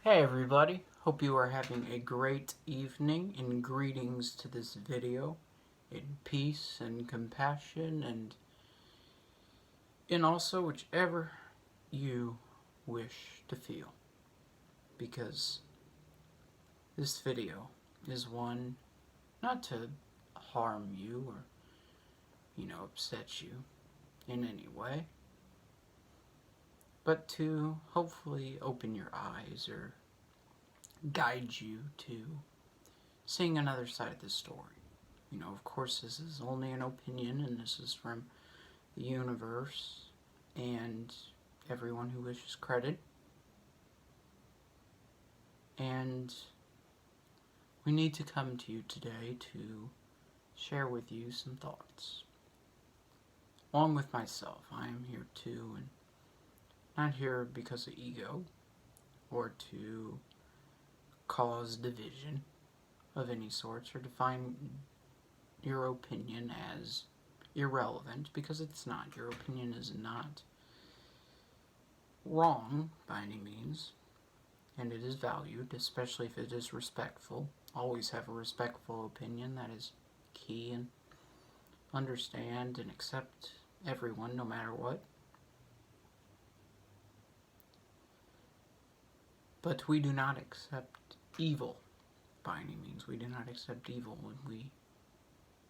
Hey everybody, hope you are having a great evening, and greetings to this video in peace and compassion and also whichever you wish to feel, because this video is one not to harm you or upset you in any way, but to hopefully open your eyes or guide you to seeing another side of the story. Of course, this is only an opinion, and this is from the universe and everyone who wishes credit. And we need to come to you today to share with you some thoughts. Along with myself, I am here too, and not here because of ego or to cause division of any sorts or define your opinion as irrelevant, because it's not. Your opinion is not wrong by any means, and it is valued, especially if it is respectful. Always have a respectful opinion. That is key, and understand and accept everyone no matter what. But we do not accept evil by any means. We do not accept evil, and we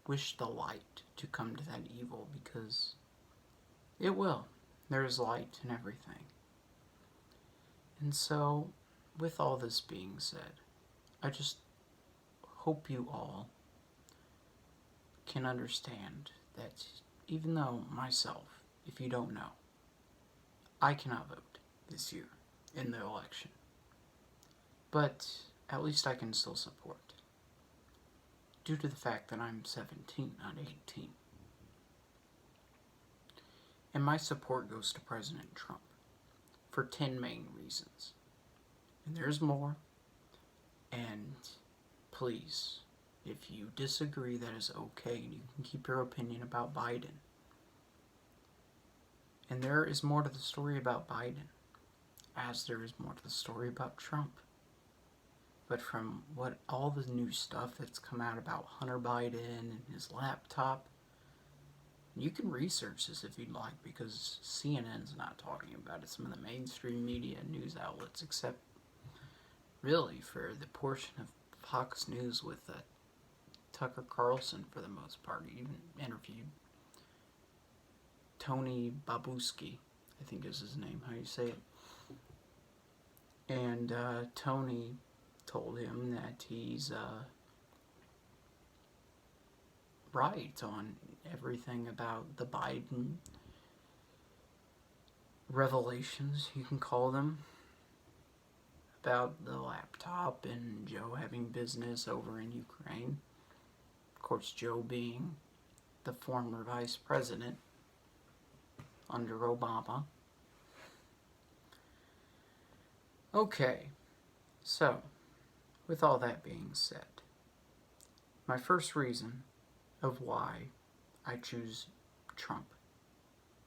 wish the light to come to that evil, because it will. There is light in everything. And so, with all this being said, I just hope you all can understand that even though myself, if you don't know, I cannot vote this year in the election, but at least I can still support, due to the fact that I'm 17, not 18. And my support goes to President Trump for 10 main reasons. And there's more. And please, if you disagree, that is okay. You can keep your opinion about Biden. And there is more to the story about Biden, as there is more to the story about Trump. But from all the new stuff that's come out about Hunter Biden and his laptop, you can research this if you'd like, because CNN's not talking about it. Some of the mainstream media news outlets, except really for the portion of Fox News with Tucker Carlson for the most part. He even interviewed Tony Babuski, I think is his name, how you say it. And Tony told him that he's right on everything about the Biden revelations, you can call them, about the laptop and Joe having business over in Ukraine. Of course, Joe being the former vice president under Obama. Okay, so with all that being said, my first reason of why I choose Trump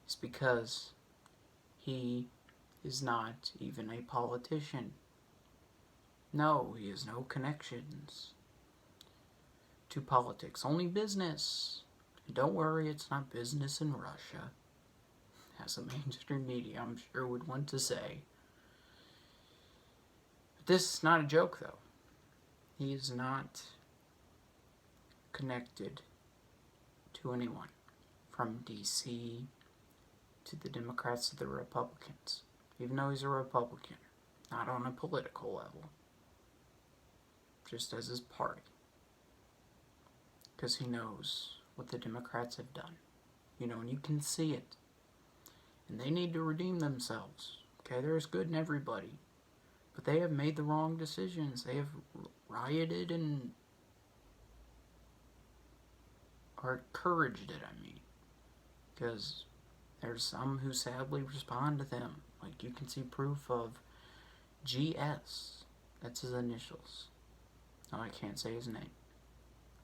is because he is not even a politician. No, he has no connections to politics, only business. And don't worry, it's not business in Russia, as the mainstream media, I'm sure, would want to say. But this is not a joke, though. He is not connected to anyone, from DC to the Democrats to the Republicans, even though he's a Republican, not on a political level, just as his party, because he knows what the Democrats have done, and you can see it, and they need to redeem themselves. Okay, there's good in everybody, but they have made the wrong decisions. They have rioted and or encouraged it, because there's some who sadly respond to them. Like, you can see proof of GS. That's his initials. No, I can't say his name.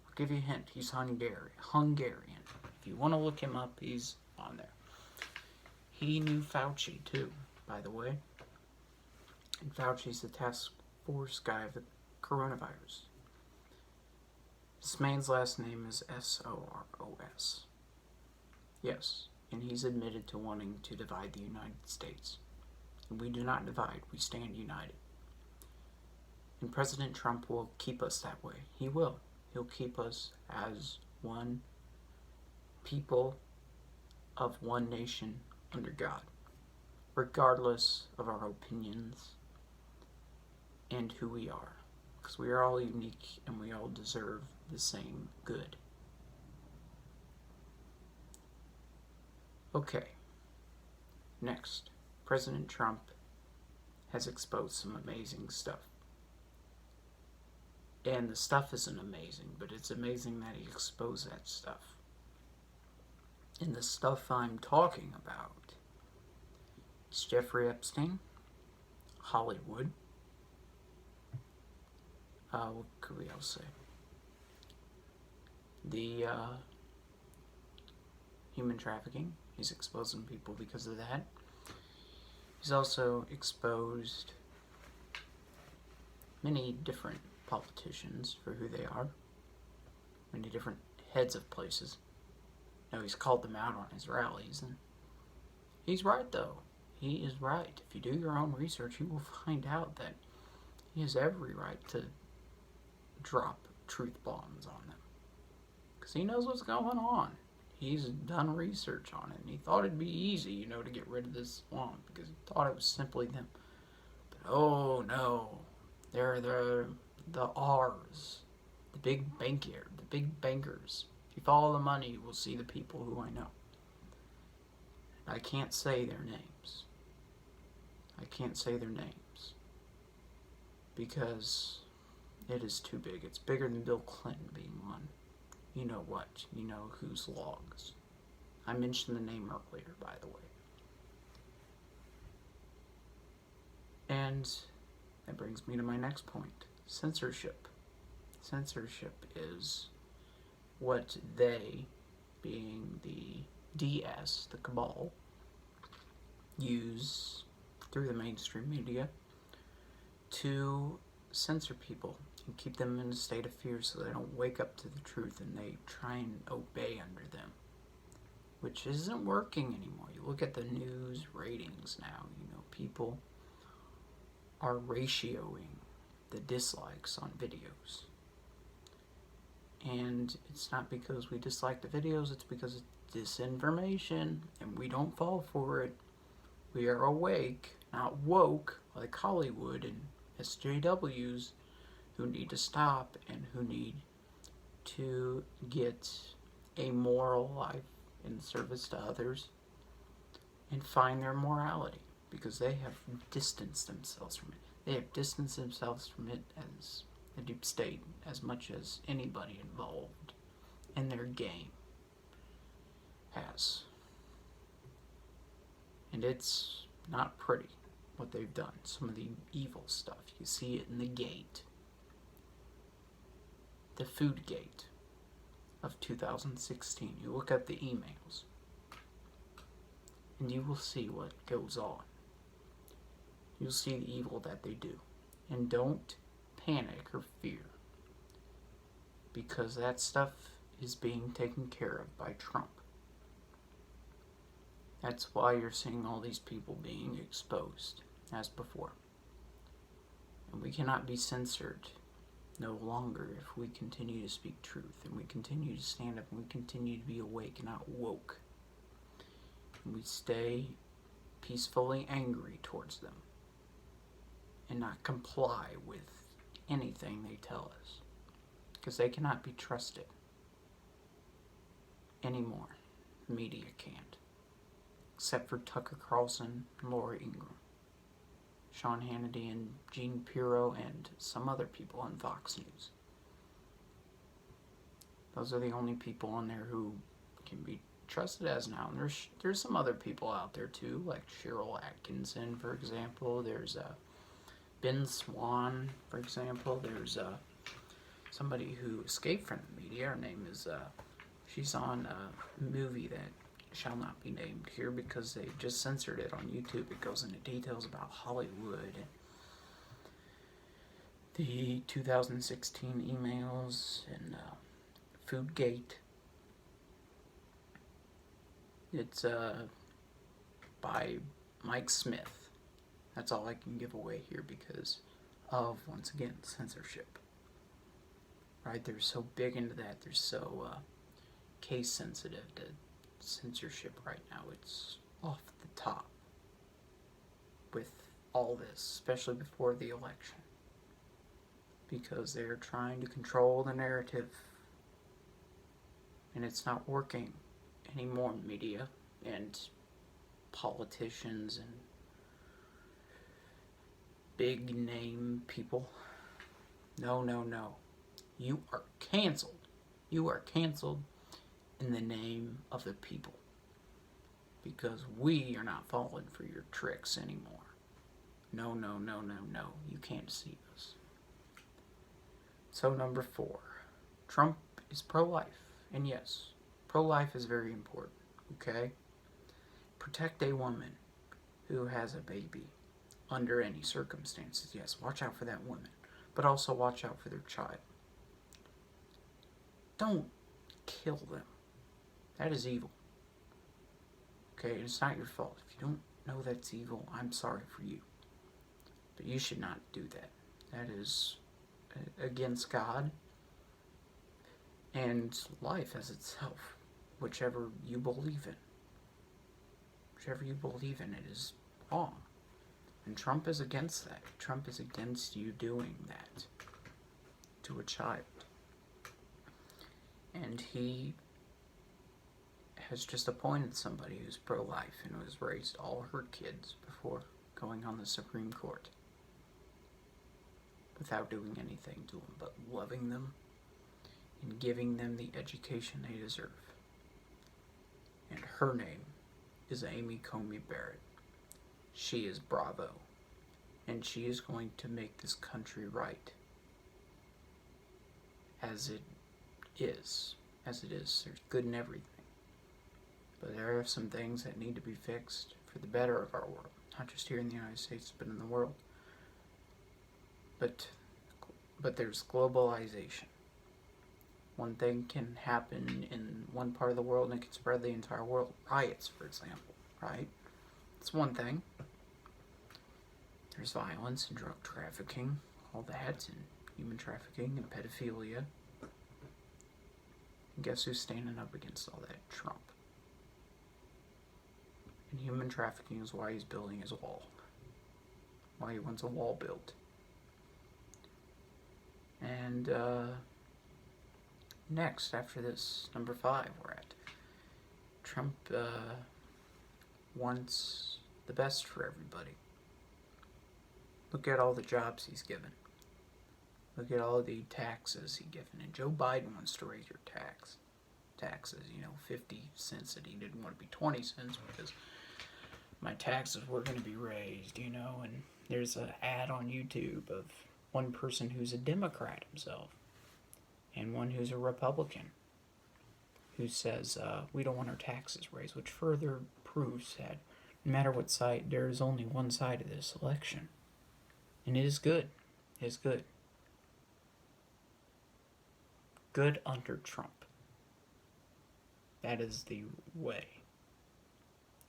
I'll give you a hint. He's Hungarian. If you want to look him up, he's on there. He knew Fauci, too, by the way. And Fauci's the task force guy of the coronavirus. This man's last name is Soros. Yes, and he's admitted to wanting to divide the United States. And we do not divide, we stand united. And President Trump will keep us that way. He will. He'll keep us as one people of one nation under God, regardless of our opinions and who we are. Because we are all unique and we all deserve the same good. Okay. Next, President Trump has exposed some amazing stuff. And the stuff isn't amazing, but it's amazing that he exposed that stuff. And the stuff I'm talking about is Jeffrey Epstein, Hollywood. What could we else say? The human trafficking. He's exposing people because of that. He's also exposed many different politicians for who they are. Many different heads of places. No, he's called them out on his rallies, and he's right, though. He is right. If you do your own research, you will find out that he has every right to drop truth bombs on them. Because he knows what's going on. He's done research on it, and he thought it'd be easy, to get rid of this swamp, because he thought it was simply them. But oh no, they're the R's, the big bankers. If you follow the money, you will see the people who I know. I can't say their names. Because it is too big. It's bigger than Bill Clinton being one. You know what? You know whose logs. I mentioned the name earlier, by the way. And that brings me to my next point. Censorship. Censorship is what they, being the DS, the cabal, use through the mainstream media to censor people and keep them in a state of fear so they don't wake up to the truth and they try and obey under them, which isn't working anymore. You look at the news ratings now, people are ratioing the dislikes on videos. And it's not because we dislike the videos, it's because it's disinformation, and we don't fall for it. We are awake, not woke, like Hollywood and SJWs, who need to stop and who need to get a moral life in service to others and find their morality, because they have distanced themselves from it. They have distanced themselves from it as the deep state as much as anybody involved in their game has. And it's not pretty what they've done. Some of the evil stuff. You see it in the gate. The food gate of 2016. You look at the emails and you will see what goes on. You'll see the evil that they do. And don't panic or fear, because that stuff is being taken care of by Trump. That's why you're seeing all these people being exposed as before. And we cannot be censored no longer if we continue to speak truth and we continue to stand up and we continue to be awake and not woke. And we stay peacefully angry towards them and not comply with anything they tell us, because they cannot be trusted anymore. The media can't, except for Tucker Carlson, Laura Ingraham, Sean Hannity, and Gene Pirro, and some other people on Fox News. Those are the only people on there who can be trusted as now. And there's some other people out there too, like Cheryl Atkinson, for example. There's Ben Swan, for example. There's somebody who escaped from the media. Her name is, she's on a movie that shall not be named here because they just censored it on YouTube. It goes into details about Hollywood the 2016 emails and Foodgate. It's by Mike Smith. That's all I can give away here because of, once again, censorship. Right? They're so big into that. They're so case sensitive to censorship right now. It's off the top with all this, especially before the election. Because they're trying to control the narrative. And it's not working anymore, media and politicians and big name people. No, no, no. You are canceled. You are canceled in the name of the people. Because we are not falling for your tricks anymore. No, no, no, no, no. You can't deceive us. So number 4. Trump is pro-life. And yes, pro-life is very important. Okay? Protect a woman who has a baby under any circumstances. Yes, watch out for that woman. But also watch out for their child. Don't kill them. That is evil. Okay, it's not your fault. If you don't know that's evil, I'm sorry for you. But you should not do that. That is against God and life as itself. Whichever you believe in. Whichever you believe in, it is wrong. And Trump is against that. Trump is against you doing that to a child. And he has just appointed somebody who's pro-life and who has raised all her kids before going on the Supreme Court without doing anything to them but loving them and giving them the education they deserve. And her name is Amy Coney Barrett. She is bravo. And she is going to make this country right. As it is. There's good in everything. But there are some things that need to be fixed for the better of our world. Not just here in the United States, but in the world. But there's globalization. One thing can happen in one part of the world and it can spread the entire world. Riots, for example, right? It's one thing. There's violence and drug trafficking, all that, and human trafficking and pedophilia. And guess who's standing up against all that? Trump. And human trafficking is why he's building his wall. Why he wants a wall built. And next, after this, number 5 we're at. Trump wants the best for everybody. Look at all the jobs he's given. Look at all the taxes he's given. And Joe Biden wants to raise your taxes, 50 cents, that he didn't want to be 20 cents because my taxes were going to be raised, and there's an ad on YouTube of one person who's a Democrat himself and one who's a Republican who says, we don't want our taxes raised, which further proves that no matter what side, there is only one side of this election. And it is good. It is good. Good under Trump. That is the way.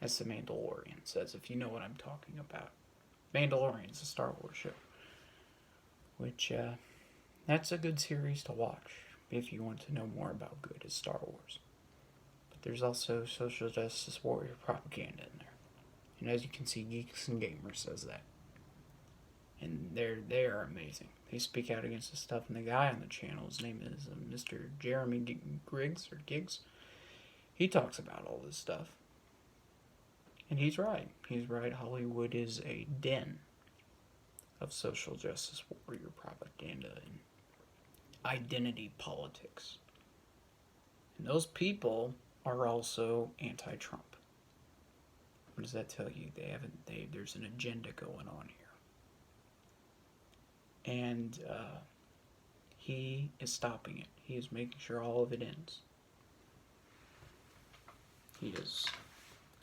As the Mandalorian says, if you know what I'm talking about. Mandalorian is a Star Wars show. Which, that's a good series to watch if you want to know more about good as Star Wars. But there's also social justice warrior propaganda in there. And as you can see, Geeks and Gamers says that. And they are amazing. They speak out against this stuff. And the guy on the channel, his name is Mr. Jeremy Griggs, or Giggs. He talks about all this stuff. And he's right. He's right. Hollywood is a den of social justice warrior propaganda and identity politics. And those people are also anti-Trump. What does that tell you? There's an agenda going on here. And he is stopping it. He is making sure all of it ends. He is.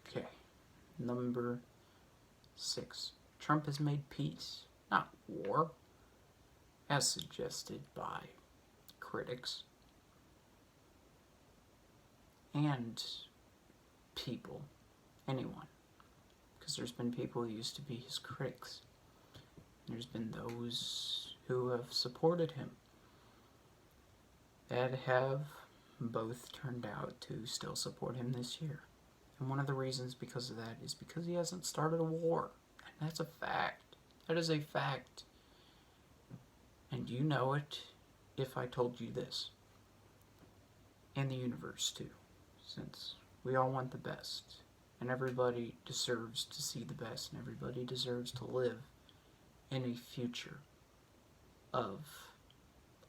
Okay. Number 6. Trump has made peace, not war. as suggested by critics and people, anyone. Because there's been people who used to be his critics. There's been those who have supported him that have both turned out to still support him this year. And one of the reasons because of that is because he hasn't started a war. And that's a fact. That is a fact. And you know it if I told you this. And the universe too. Since we all want the best. And everybody deserves to see the best. And everybody deserves to live in a future of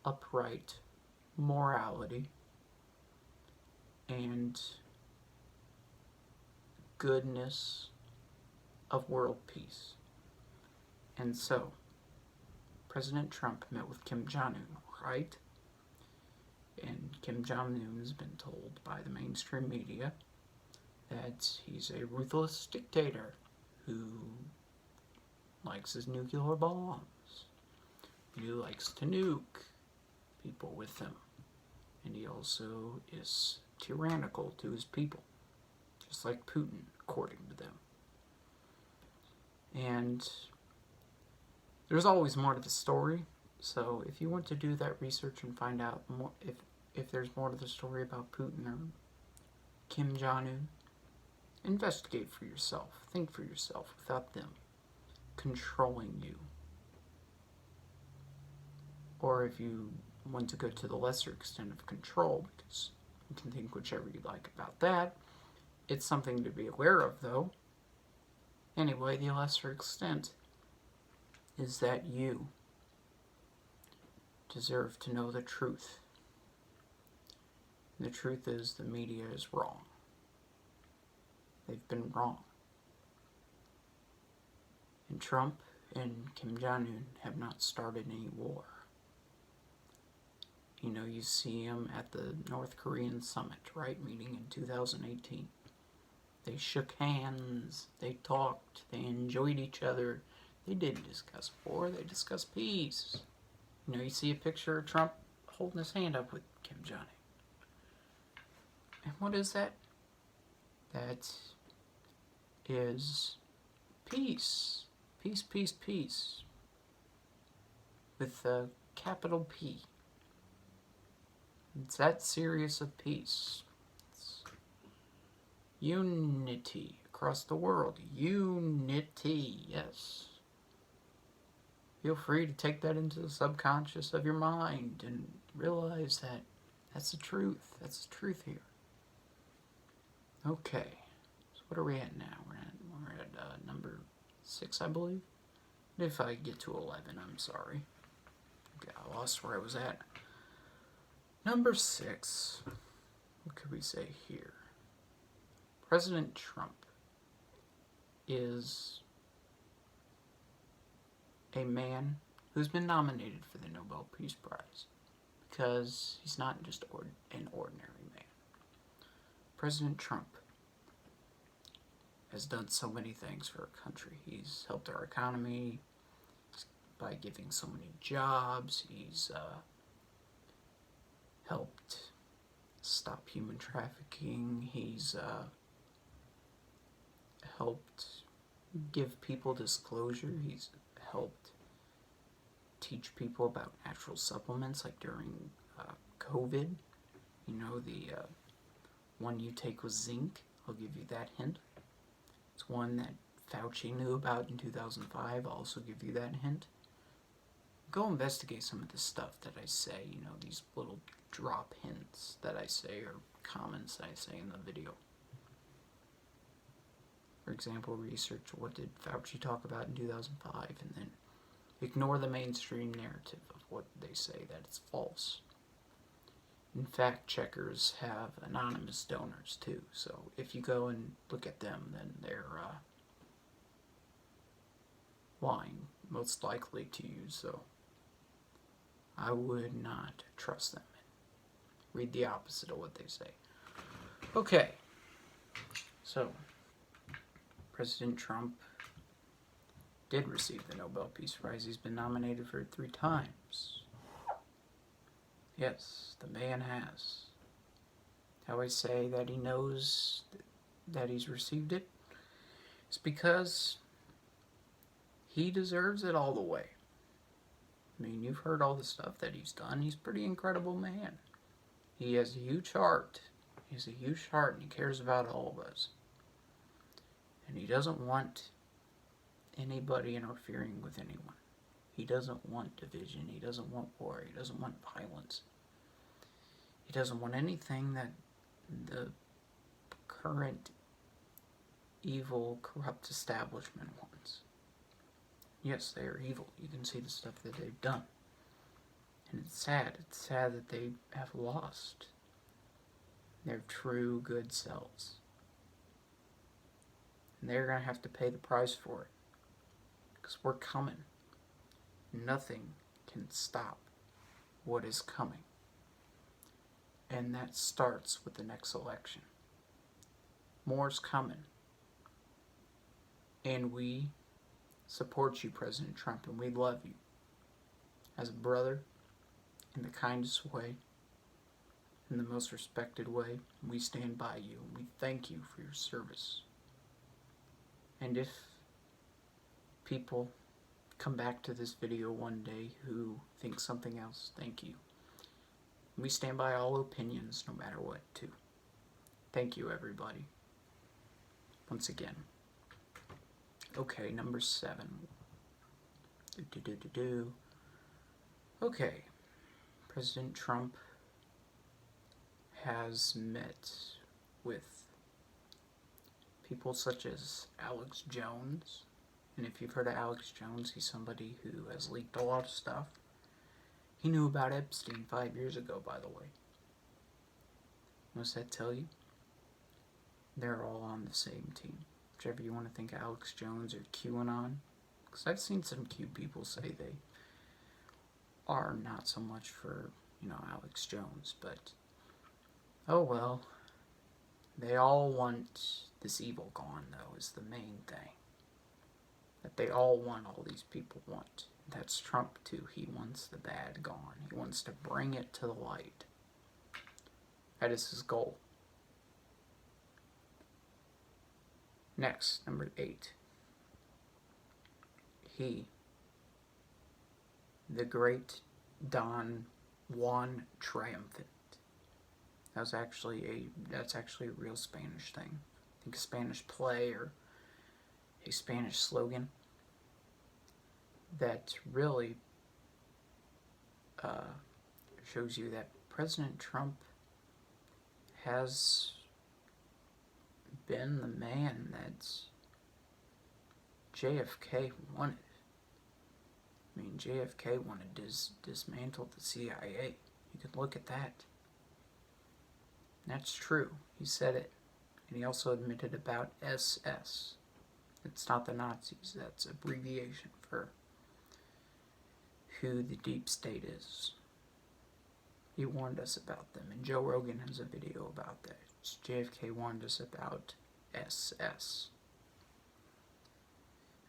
upright morality and goodness of world peace. And so, President Trump met with Kim Jong-un, right? And Kim Jong-un has been told by the mainstream media that he's a ruthless dictator who likes his nuclear bombs, who likes to nuke people with them, and he also is tyrannical to his people, just like Putin, according to them. And there's always more to the story, so if you want to do that research and find out more, if there's more to the story about Putin or Kim Jong-un, investigate for yourself, think for yourself without them controlling you. Or if you want to go to the lesser extent of control, because you can think whichever you like about that. It's something to be aware of, though. Anyway, the lesser extent is that you deserve to know the truth. The truth is the media is wrong. They've been wrong. And Trump and Kim Jong-un have not started any war. You know, you see them at the North Korean summit, right? Meeting in 2018. They shook hands, they talked, they enjoyed each other. They didn't discuss war, they discussed peace. You know, you see a picture of Trump holding his hand up with Kim Jong-un. And what is that? That is peace. Peace, peace, peace. With a capital P. It's that serious of peace. It's unity across the world. Unity, yes. Feel free to take that into the subconscious of your mind and realize that that's the truth. That's the truth here. Okay, so what are we at now? We're at number 6, I believe. If I get to 11, I'm sorry. Okay, I lost where I was at. Number 6, what could we say here? President Trump is a man who's been nominated for the Nobel Peace Prize because he's not just an ordinary man. President Trump has done so many things for our country. He's helped our economy by giving so many jobs. He's helped stop human trafficking. He's helped give people disclosure. He's helped teach people about natural supplements, like during COVID. You know, the one you take with zinc. I'll give you that hint. It's one that Fauci knew about in 2005. I'll also give you that hint. Go investigate some of the stuff that I say, you know, these little drop hints that I say or comments that I say in the video. For example, research what did Fauci talk about in 2005 and then ignore the mainstream narrative of what they say that it's false. And fact checkers have anonymous donors too, so if you go and look at them, then they're lying, most likely to you, so I would not trust them. Read the opposite of what they say. Okay, so President Trump did receive the Nobel Peace Prize. He's been nominated for it 3 times. Yes, the man has. How I say that he knows that he's received it? It's because he deserves it all the way. I mean, you've heard all the stuff that he's done. He's a pretty incredible man. He has a huge heart. He has a huge heart, and he cares about all of us. And he doesn't want anybody interfering with anyone. He doesn't want division. He doesn't want war. He doesn't want violence. He doesn't want anything that the current evil, corrupt establishment wants. Yes, they are evil. You can see the stuff that they've done. And it's sad. It's sad that they have lost their true good selves. And they're going to have to pay the price for it. Because we're coming. Nothing can stop what is coming. And that starts with the next election. More's coming. And we support you, President Trump, and we love you. As a brother, in the kindest way, in the most respected way, we stand by you, and we thank you for your service. And if people come back to this video one day who think something else, thank you. We stand by all opinions, no matter what, too. Thank you, everybody. Once again. Okay, number 7. Okay. President Trump has met with people such as Alex Jones. And if you've heard of Alex Jones, he's somebody who has leaked a lot of stuff. He knew about Epstein 5 years ago, by the way. What does that tell you? They're all on the same team. Whichever you want to think, Alex Jones or QAnon. Because I've seen some Q people say they are not so much for, Alex Jones. But, oh well. They all want this evil gone, though, is the main thing. That they all want, all these people want. That's Trump, too. He wants the bad gone. He wants to bring it to the light. That is his goal. Next, number 8. He, the great Don Juan Triumphant. That's actually a real Spanish thing. I think a Spanish play or a Spanish slogan that really shows you that President Trump has been the man that JFK wanted. I mean, JFK wanted to dismantle the CIA. You could look at that. That's true. He said it. And he also admitted about SS. It's not the Nazis. That's abbreviation for who the deep state is. He warned us about them. And Joe Rogan has a video about that. JFK warned us about SS.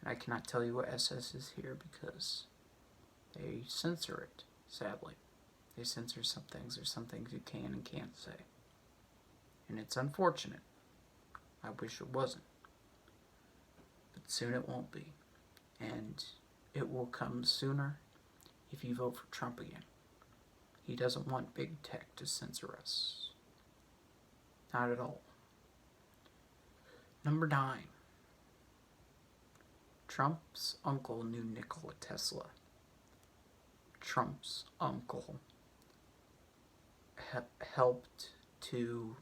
And I cannot tell you what SS is here because they censor it, sadly. They censor some things. There's some things you can and can't say. And it's unfortunate. I wish it wasn't. But soon it won't be. And it will come sooner if you vote for Trump again. He doesn't want big tech to censor us. Not at all. Number 9. Trump's uncle knew Nikola Tesla. Trump's uncle helped to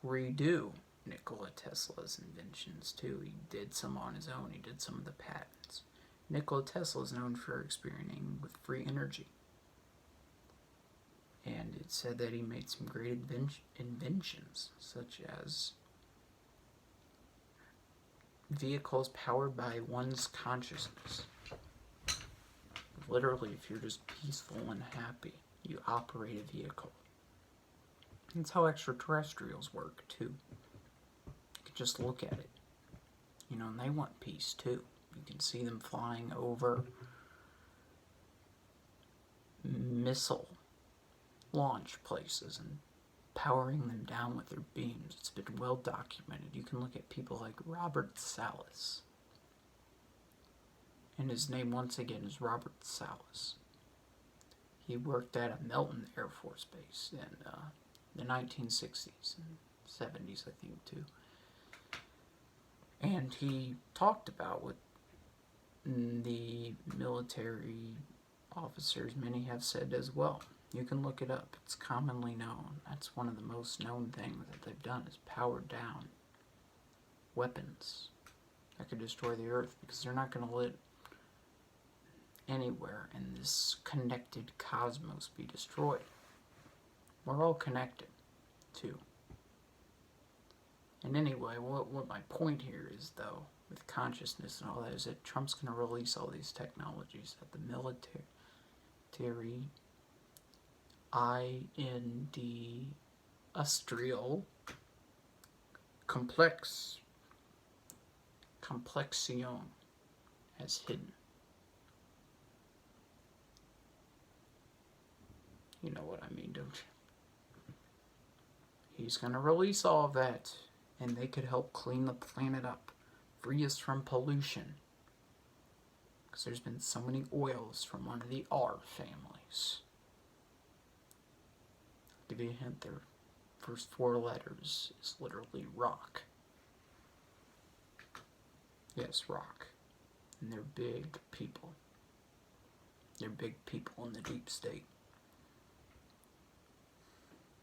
redo Nikola Tesla's inventions too. He did some on his own. He did some of the patents. Nikola Tesla is known for experimenting with free energy. And it said that he made some great inventions, such as vehicles powered by one's consciousness. Literally, if you're just peaceful and happy, you operate a vehicle. That's how extraterrestrials work, too. You can just look at it. And they want peace, too. You can see them flying over missile launch places and powering them down with their beams. It's been well documented. You can look at people like Robert Salas. And his name, once again, is Robert Salas. He worked at a Melton Air Force Base in the 1960s and 70s, I think, too. And he talked about what the military officers, many have said as well. You can look it up. It's commonly known. That's one of the most known things that they've done is powered down weapons that could destroy the Earth, because they're not going to let anywhere in this connected cosmos be destroyed. We're all connected, too. And anyway, what my point here is, though, with consciousness and all that, is that Trump's going to release all these technologies that the military, industrial complexion has hidden. You know what I mean, don't you? He's going to release all of that, and they could help clean the planet up, free us from pollution. Because there's been so many oils from one of the R families. I'll give you a hint, their first 4 letters is literally rock. Yes, rock. And they're big people. They're big people in the deep state.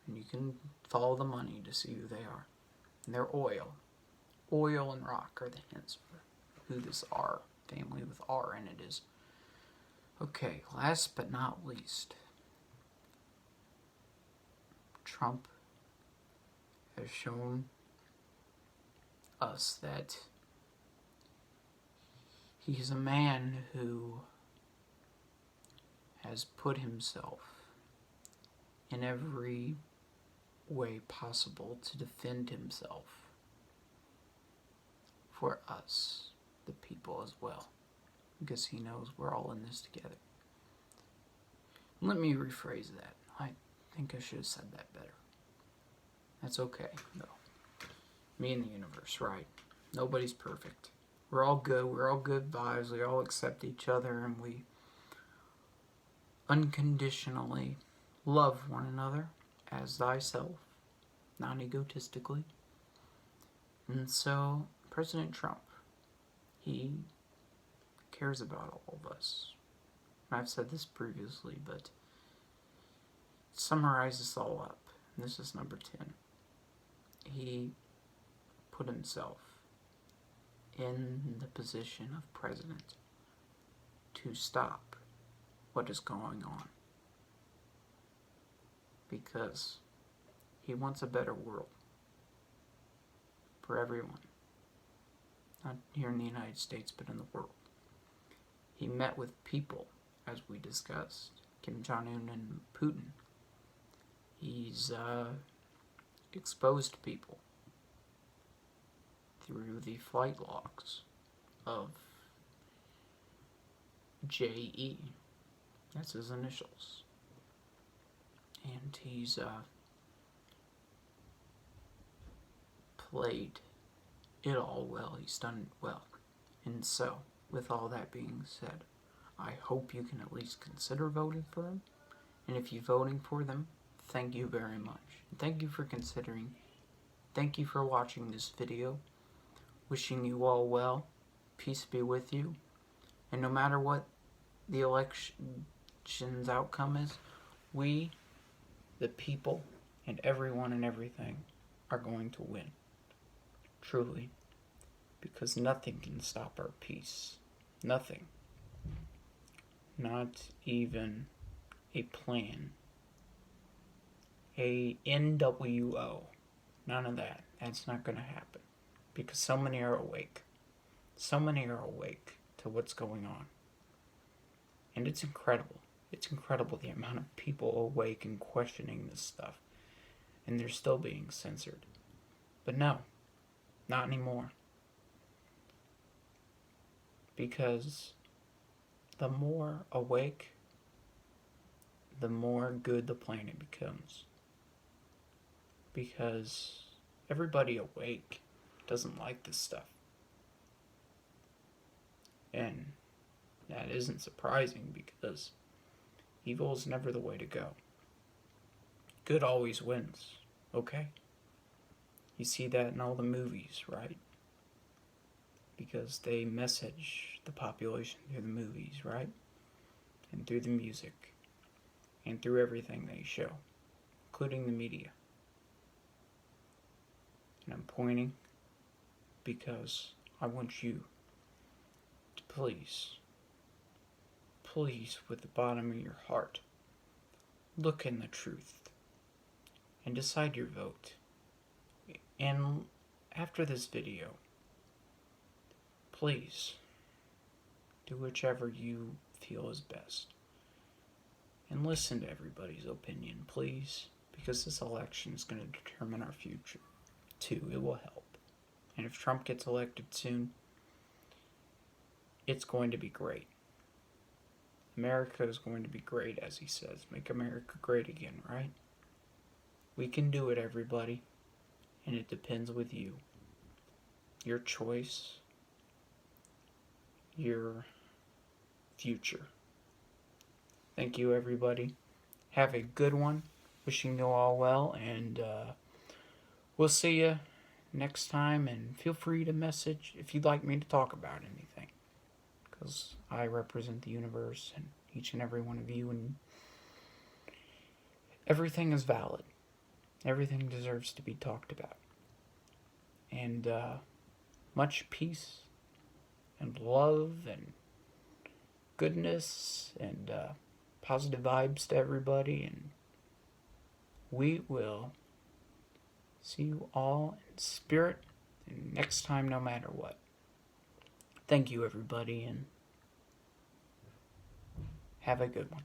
And you can follow the money to see who they are. And they're oil. Oil and rock are the hints for who this R family with R in it is. Okay, last but not least, Trump has shown us that he's a man who has put himself in every way possible to defend himself for us, the people, as well, because he knows we're all in this together. Let me rephrase that. I think I should have said that better. That's okay, though. Me and the universe, right? Nobody's perfect. We're all good. We're all good vibes. We all accept each other, and we unconditionally love one another as thyself, non-egotistically. And so, President Trump, he cares about all of us. I've said this previously, but summarize this all up. And this is number 10. He put himself in the position of president to stop what is going on, because he wants a better world for everyone, not here in the United States, but in the world. He met with people, as we discussed, Kim Jong-un and Putin. He's exposed people through the flight logs of J.E. That's his initials. And he's played it all well. He's done it well. And so, with all that being said, I hope you can at least consider voting for him. And if you're voting for them, thank you very much. Thank you for considering. Thank you for watching this video. Wishing you all well. Peace be with you. And no matter what the election's outcome is, we, the people, and everyone and everything are going to win. Truly. Because nothing can stop our peace. Nothing. Not even a plan. A NWO. None of that. That's not going to happen. Because so many are awake. So many are awake to what's going on. And it's incredible. It's incredible the amount of people awake and questioning this stuff. And they're still being censored. But no. Not anymore. Because the more awake, the more good the planet becomes. Because everybody awake doesn't like this stuff. And that isn't surprising because evil is never the way to go. Good always wins, okay? You see that in all the movies, right? Because they message the population through the movies, right? And through the music. And through everything they show, including the media. And I'm pointing because I want you to please, with the bottom of your heart, look in the truth and decide your vote. And after this video, please do whichever you feel is best. And listen to everybody's opinion, please, because this election is going to determine our future, too. It will help. And if Trump gets elected soon, it's going to be great. America is going to be great, as he says. Make America great again, right? We can do it, everybody. And it depends with you. Your choice. Your future. Thank you, everybody. Have a good one. Wishing you all well. And we'll see you next time. And feel free to message if you'd like me to talk about anything. Because I represent the universe and each and every one of you. And everything is valid. Everything deserves to be talked about. And much peace and love and goodness and positive vibes to everybody. And we will see you all in spirit next time, no matter what. Thank you, everybody, and have a good one.